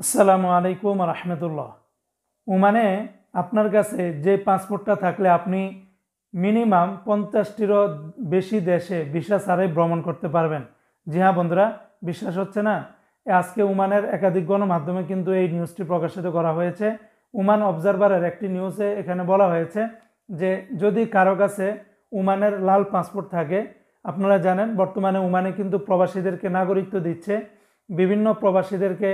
আসসালামু আলাইকুম রহমতুল্লাহ। ওমানে আপনার কাছে যে পাসপোর্টটা থাকলে আপনি মিনিমাম 50টিরও বেশি দেশে ভিসা ছাড়াই ভ্রমণ করতে পারবেন। জি হ্যাঁ বন্ধুরা, বিশ্বাস হচ্ছে না? আজকে ওমানের একাধিক গণমাধ্যমে কিন্তু এই নিউজটি প্রকাশিত করা হয়েছে। ওমান অবজারভারের একটি নিউজে এখানে বলা হয়েছে যে যদি কারো কাছে ওমানের লাল পাসপোর্ট থাকে, আপনারা জানেন বর্তমানে ওমানে কিন্তু প্রবাসীদেরকে নাগরিকত্ব দিচ্ছে, বিভিন্ন প্রবাসীদেরকে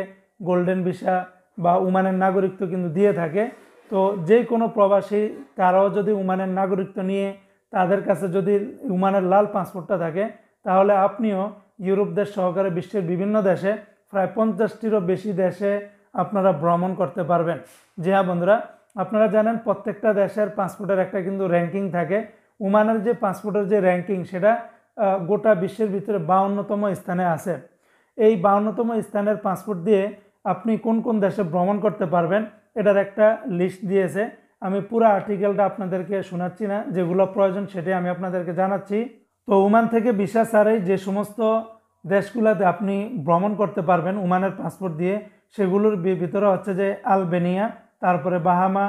গোল্ডেন ভিসা বা ওমানের নাগরিকত্ব কিন্তু দিয়ে থাকে। তো যে কোনো প্রবাসী তারাও যদি ওমানের নাগরিকত্ব নিয়ে তাদের কাছে যদি ওমানের লাল পাসপোর্টটা থাকে, তাহলে আপনিও ইউরোপ দেশ সহকারে বিশ্বের বিভিন্ন দেশে প্রায় 50টিরও বেশি দেশে আপনারা ভ্রমণ করতে পারবেন। জি হ্যাঁ বন্ধুরা, আপনারা জানেন প্রত্যেকটা দেশের পাসপোর্টের একটা কিন্তু র্যাঙ্কিং থাকে। ওমানের যে পাসপোর্টের যে র্যাঙ্কিং সেটা গোটা বিশ্বের ভিতরে 52তম স্থানে আছে। এই 52তম স্থানের পাসপোর্ট দিয়ে আপনি কোন কোন দেশে ভ্রমণ করতে পারবেন এটার একটা লিস্ট দিয়েছে। আমি পুরো আর্টিকেলটা আপনাদেরকে শোনাচ্ছি না, যেগুলো প্রয়োজন সেটাই আমি আপনাদেরকে জানাচ্ছি। তো ওমান থেকে ভিসা ছাড়াই যে সমস্ত দেশগুলোতে আপনি ভ্রমণ করতে পারবেন ওমানের পাসপোর্ট দিয়ে, সেগুলোর ভিতরে হচ্ছে যে আলবেনিয়া, তারপরে Bahamas,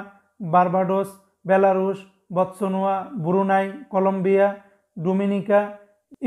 Barbados, Belarus, Botswana, Brunei, Colombia, Dominica,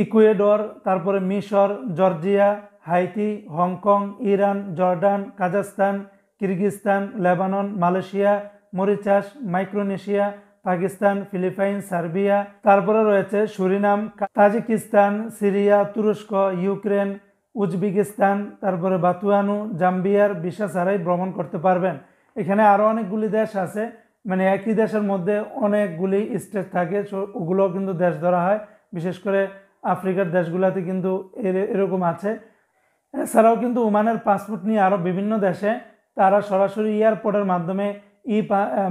Ecuador, তারপরে মিশর, Georgia, Haiti, Hong Kong, Iran, Jordan, Kazakhstan, Kyrgyzstan, Lebanon, Malaysia, Mauritius, Micronesia, Pakistan, Philippines, Serbia, তারপরে রয়েছে সুরিনাম, তাজিকিস্তান, সিরিয়া, তুরস্ক, ইউক্রেন, উজবেকিস্তান, তারপরে বাতুয়ানু, জাম্বিয়ার ভিসা ছাড়াই ভ্রমণ করতে পারবেন। এখানে আরও অনেকগুলি দেশ আছে, মানে একই দেশের মধ্যে অনেকগুলি স্টেট থাকে, ওগুলো কিন্তু দেশ ধরা হয়। বিশেষ করে আফ্রিকার দেশগুলোতে কিন্তু এরকম আছে। এছাড়াও কিন্তু ওমানের পাসপোর্ট নিয়ে আরও বিভিন্ন দেশে তারা সরাসরি এয়ারপোর্টের মাধ্যমে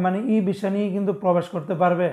মানে ই ভিসা নিয়ে কিন্তু প্রবেশ করতে পারবে।